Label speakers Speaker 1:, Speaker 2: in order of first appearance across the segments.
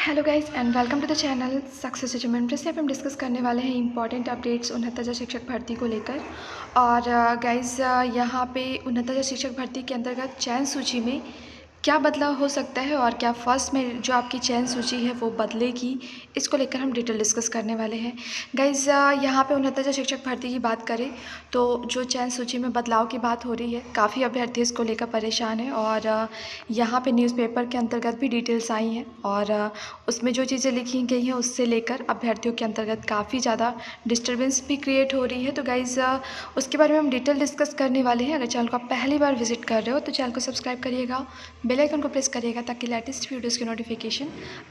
Speaker 1: Hello guys and welcome to the channel success achievement. जैसे अब हम डिस्कस करने वाले हैं इंपॉर्टेंट अपडेट्स उनहत्तर शिक्षक भर्ती को लेकर। और गाइस यहाँ पे उनहत्तर शिक्षक भर्ती के अंतर्गत चयन सूची में क्या बदलाव हो सकता है और क्या फर्स्ट में जो आपकी चयन सूची है वो बदलेगी, इसको लेकर हम डिटेल डिस्कस करने वाले हैं। गाइस यहाँ पे उनहत्तर शिक्षक भर्ती की बात करें तो जो चयन सूची में बदलाव की बात हो रही है, काफ़ी अभ्यर्थी इसको लेकर परेशान है। और यहाँ पे न्यूज़पेपर के अंतर्गत भी डिटेल्स आई हैं और उसमें जो चीज़ें लिखी गई हैं उससे लेकर अभ्यर्थियों के अंतर्गत काफ़ी ज़्यादा डिस्टर्बेंस भी क्रिएट हो रही है। तो गाइज़ उसके बारे में हम डिटेल डिस्कस करने वाले हैं। अगर चैनल को आप पहली बार विजिट कर रहे हो तो चैनल को सब्सक्राइब करिएगा, बेल आइकन को प्रेस करिएगा ताकि लेटेस्ट वीडियोज़ की नोटिफिकेशन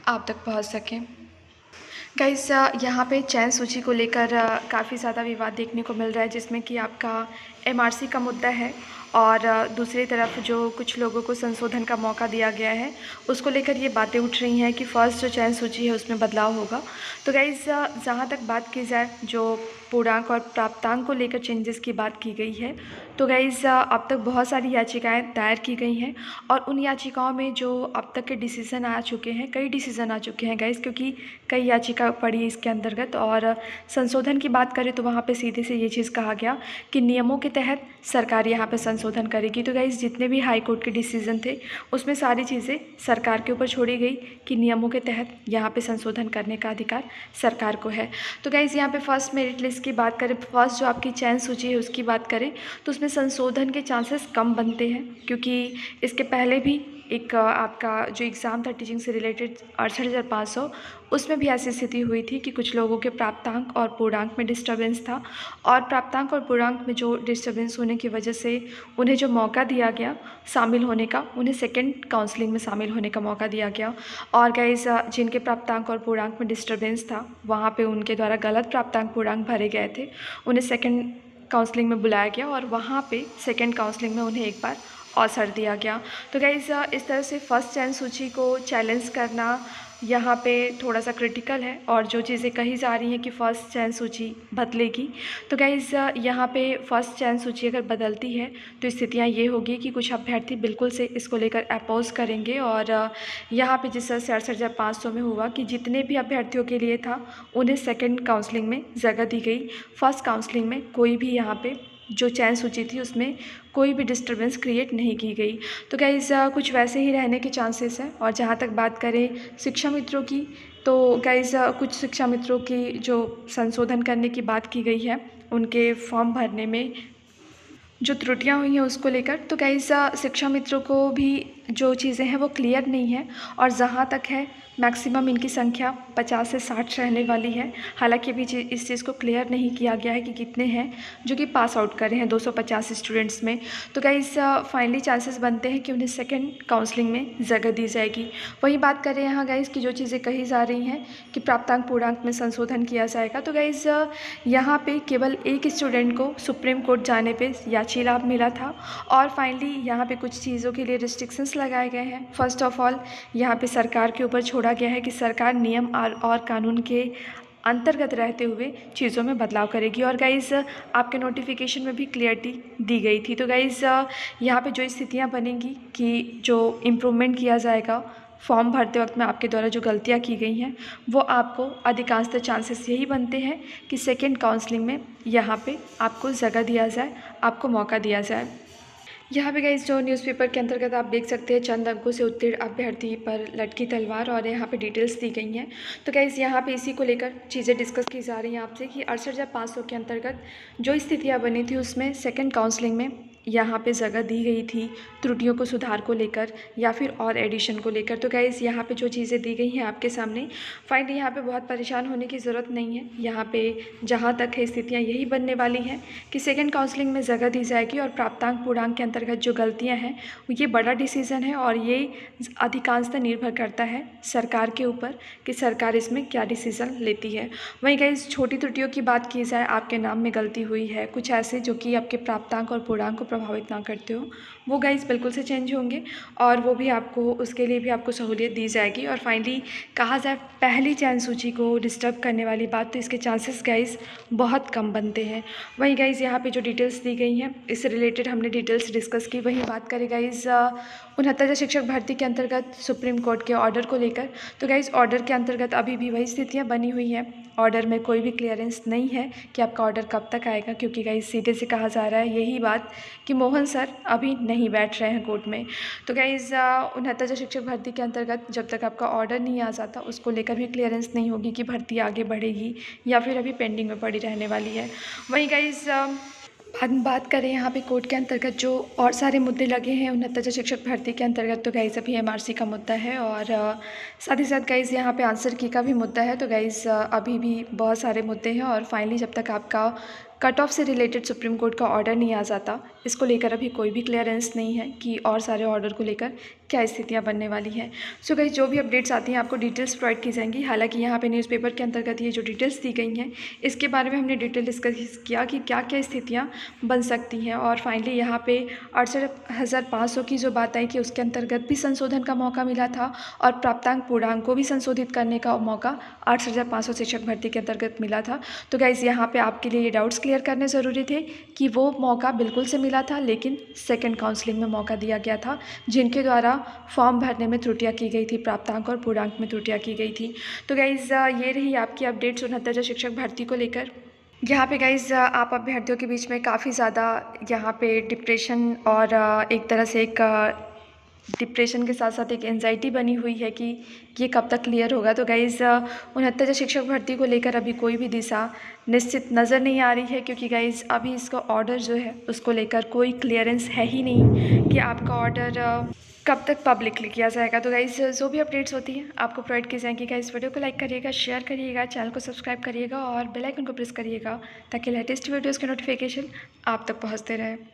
Speaker 1: आप तक पहुँच सकें। गाइस यहाँ पे चयन सूची को लेकर काफ़ी ज़्यादा विवाद देखने को मिल रहा है, जिसमें कि आपका एमआरसी का मुद्दा है और दूसरी तरफ जो कुछ लोगों को संशोधन का मौका दिया गया है उसको लेकर ये बातें उठ रही हैं कि फ़र्स्ट जो चयन सूची है उसमें बदलाव होगा। तो गाइस जहाँ तक बात की जाए जो पूर्णांक और प्राप्तांक को लेकर चेंजेस की बात की गई है, तो गाइस अब तक बहुत सारी याचिकाएं दायर की गई हैं और उन याचिकाओं में जो अब तक के डिसीज़न आ चुके हैं, कई डिसीज़न आ चुके हैं गाइस, क्योंकि कई याचिका पड़ी इसके अंतर्गत। और संशोधन की बात करें तो वहाँ पे सीधे से ये चीज़ कहा गया कि नियमों के तहत सरकार यहाँ पे संशोधन करेगी। तो गाइस जितने भी हाई कोर्ट के डिसीज़न थे उसमें सारी चीज़ें सरकार के ऊपर छोड़ी गई कि नियमों के तहत यहाँ पे संशोधन करने का अधिकार सरकार को है। तो गाइस यहाँ पे फर्स्ट मेरिट लिस्ट की बात करें, फर्स्ट जो आपकी चयन सूची है उसकी बात करें तो उसमें संशोधन के चांसेस कम बनते हैं, क्योंकि इसके पहले भी एक आपका जो एग्ज़ाम था टीचिंग से रिलेटेड 68,500, उसमें भी ऐसी स्थिति हुई थी कि कुछ लोगों के प्राप्तांक और पूर्णांक में डिस्टर्बेंस था और प्राप्तांक और पूर्णांक में जो डिस्टर्बेंस होने की वजह से उन्हें जो मौका दिया गया शामिल होने का, उन्हें सेकंड काउंसलिंग में शामिल होने का मौका दिया गया। और गाइस जिनके प्राप्तांक और पूर्णांक में डिस्टर्बेंस था वहाँ पर उनके द्वारा गलत प्राप्तांक पूर्णांक भरे गए थे, उन्हें सेकेंड काउंसलिंग में बुलाया गया और वहाँ पे सेकेंड काउंसलिंग में उन्हें एक बार अवसर दिया गया। तो गाइस इस तरह से फर्स्ट चयन सूची को चैलेंज करना यहाँ पे थोड़ा सा क्रिटिकल है। और जो चीज़ें कही जा रही हैं कि फ़र्स्ट चयन सूची बदलेगी, तो गाइस यहाँ पे फर्स्ट चयन सूची अगर बदलती है तो स्थितियाँ ये होगी कि कुछ अभ्यर्थी बिल्कुल से इसको लेकर अपोज करेंगे। और यहाँ पे जिस तरह से 68,500 में हुआ कि जितने भी अभ्यर्थियों के लिए था उन्हें सेकेंड काउंसलिंग में जगह दी गई, फर्स्ट काउंसलिंग में कोई भी यहाँ पे जो चयन सूची थी उसमें कोई भी डिस्टर्बेंस क्रिएट नहीं की गई। तो गाइस कुछ वैसे ही रहने के चांसेस हैं। और जहाँ तक बात करें शिक्षा मित्रों की, तो गाइस कुछ शिक्षा मित्रों की जो संशोधन करने की बात की गई है उनके फॉर्म भरने में जो त्रुटियां हुई हैं उसको लेकर, तो गाइस शिक्षा मित्रों को भी जो चीज़ें हैं वो क्लियर नहीं है। और जहाँ तक है मैक्सिमम इनकी संख्या 50 से 60 रहने वाली है। हालांकि अभी इस चीज़ को क्लियर नहीं किया गया है कि कितने हैं जो कि पास आउट करे हैं 250 स्टूडेंट्स में। तो गाइस फाइनली चांसेस बनते हैं कि उन्हें सेकेंड काउंसलिंग में जगह दी जाएगी। वही बात करें यहाँ गाइस की जो चीज़ें कही जा रही हैं कि प्राप्तांक पूर्णांक में संशोधन किया जाएगा, तो गाइस यहाँ पे केवल एक स्टूडेंट को सुप्रीम कोर्ट जाने पे याची लाभ मिला था। और फाइनली यहाँ पे कुछ चीज़ों के लिए रिस्ट्रिक्शंस लगाए गए हैं। फर्स्ट ऑफ ऑल यहाँ पे सरकार के ऊपर छोड़ा गया है कि सरकार नियम और कानून के अंतर्गत रहते हुए चीज़ों में बदलाव करेगी। और गाइस आपके नोटिफिकेशन में भी क्लियरिटी दी गई थी। तो गाइस यहाँ पे जो स्थितियाँ बनेंगी कि जो इम्प्रूवमेंट किया जाएगा फॉर्म भरते वक्त में आपके द्वारा जो गलतियाँ की गई हैं वो आपको अधिकांशतः चांसेस यही बनते हैं कि सेकेंड काउंसलिंग में यहाँ पे आपको जगह दिया जाए, आपको मौका दिया जाए। यहाँ पे गाइस जो न्यूज़पेपर के अंतर्गत आप देख सकते हैं चंद अंकों से उत्तीर्ण अभ्यर्थी पर लटकी तलवार, और यहाँ पे डिटेल्स दी गई हैं। तो गाइस यहाँ पे इसी को लेकर चीज़ें डिस्कस की जा रही हैं आपसे कि 68,500 के अंतर्गत जो स्थितियाँ बनी थी उसमें सेकेंड काउंसलिंग में यहाँ पे जगह दी गई थी त्रुटियों को सुधार को लेकर या फिर और एडिशन को लेकर। तो गाइस यहाँ पे जो चीज़ें दी गई हैं आपके सामने, फाइनली यहाँ पे बहुत परेशान होने की ज़रूरत नहीं है। यहाँ पे जहाँ तक है स्थितियाँ यही बनने वाली हैं कि सेकेंड काउंसलिंग में जगह दी जाएगी और प्राप्तांक पूर्णांक के अंतर्गत जो गलतियाँ हैं ये बड़ा डिसीज़न है और ये अधिकांशतः निर्भर करता है सरकार के ऊपर कि सरकार इसमें क्या डिसीज़न लेती है। वहीं गाइस छोटी त्रुटियों की बात की जाए, आपके नाम में गलती हुई है कुछ ऐसे जो कि आपके प्राप्तांक और पूर्णांक को प्रभावित ना करते हो, वो गाइस बिल्कुल से चेंज होंगे और वो भी आपको उसके लिए भी आपको सहूलियत दी जाएगी। और फाइनली कहा जाए पहली चयन सूची को डिस्टर्ब करने वाली बात, तो इसके चांसेस गाइस बहुत कम बनते हैं। वहीं गाइस यहाँ पे जो डिटेल्स दी गई हैं इससे रिलेटेड हमने डिटेल्स डिस्कस की। वहीं बात करें गाइस 69 शिक्षक भर्ती के अंतर्गत सुप्रीम कोर्ट के ऑर्डर को लेकर, तो गाइस ऑर्डर के अंतर्गत अभी भी वही स्थितियाँ बनी हुई हैं। ऑर्डर में कोई भी क्लियरेंस नहीं है कि आपका ऑर्डर कब तक आएगा, क्योंकि गाइस सीधे से कहा जा रहा है यही बात कि मोहन सर अभी नहीं बैठ रहे हैं कोर्ट में। तो गाइस 69 शिक्षक भर्ती के अंतर्गत जब तक आपका ऑर्डर नहीं आ जाता उसको लेकर भी क्लियरेंस नहीं होगी कि भर्ती आगे बढ़ेगी या फिर अभी पेंडिंग में पड़ी रहने वाली है। वहीं गाइस हम बात करें यहाँ पे कोर्ट के अंतर्गत जो और सारे मुद्दे लगे हैं 69 शिक्षक भर्ती के अंतर्गत, तो गाइस अभी एमआरसी का मुद्दा है और साथ ही साथ गाइस यहाँ पे आंसर की का भी मुद्दा है। तो गाइस अभी भी बहुत सारे मुद्दे हैं और फाइनली जब तक आपका कट ऑफ से रिलेटेड सुप्रीम कोर्ट का ऑर्डर नहीं आ जाता, इसको लेकर अभी कोई भी क्लियरेंस नहीं है कि और सारे ऑर्डर को लेकर क्या स्थितियाँ बनने वाली हैं। सो गाइस जो भी अपडेट्स आती हैं आपको डिटेल्स प्रोवाइड की जाएंगी। हालांकि यहाँ पे न्यूज़पेपर के अंतर्गत ये जो डिटेल्स दी गई हैं इसके बारे में हमने डिटेल डिस्कस किया कि क्या क्या स्थितियाँ बन सकती हैं। और फाइनली यहाँ पे 68,500 की जो बात आई कि उसके अंतर्गत भी संशोधन का मौका मिला था और प्राप्तांक पूर्णांक को भी संशोधित करने का मौका 8,500 शिक्षक भर्ती के अंतर्गत मिला था। तो गाइस यहाँ पे आपके लिए ये डाउट्स क्लियर करने ज़रूरी थे कि वो मौका बिल्कुल से मिला था, लेकिन सेकंड काउंसलिंग में मौका दिया गया था जिनके द्वारा फॉर्म भरने में त्रुटियां की गई थी, प्राप्तांक और पूर्णांक में त्रुटियां की गई थी। तो गाइस ये रही आपकी अपडेट्स 69 शिक्षक भर्ती को लेकर। यहाँ पे गाइस आप अभ्यर्थियों के बीच में काफ़ी ज़्यादा यहाँ पे डिप्रेशन और एक तरह से एक डिप्रेशन के साथ साथ एक एंजाइटी बनी हुई है कि ये कब तक क्लियर होगा। तो गाइस 69 शिक्षक भर्ती को लेकर अभी कोई भी दिशा निश्चित नज़र नहीं आ रही है, क्योंकि गाइस अभी इसका ऑर्डर जो है उसको लेकर कोई क्लियरेंस है ही नहीं कि आपका ऑर्डर कब तक पब्लिकली किया जाएगा। तो गाइस जो भी अपडेट्स होती हैं आपको प्रोवाइड की जाएंगी। गाइस वीडियो को लाइक करिएगा, शेयर करिएगा, चैनल को सब्सक्राइब करिएगा और बेल आइकन को प्रेस करिएगा ताकि लेटेस्ट वीडियोज़ के नोटिफिकेशन आप तक पहुँचते रहे।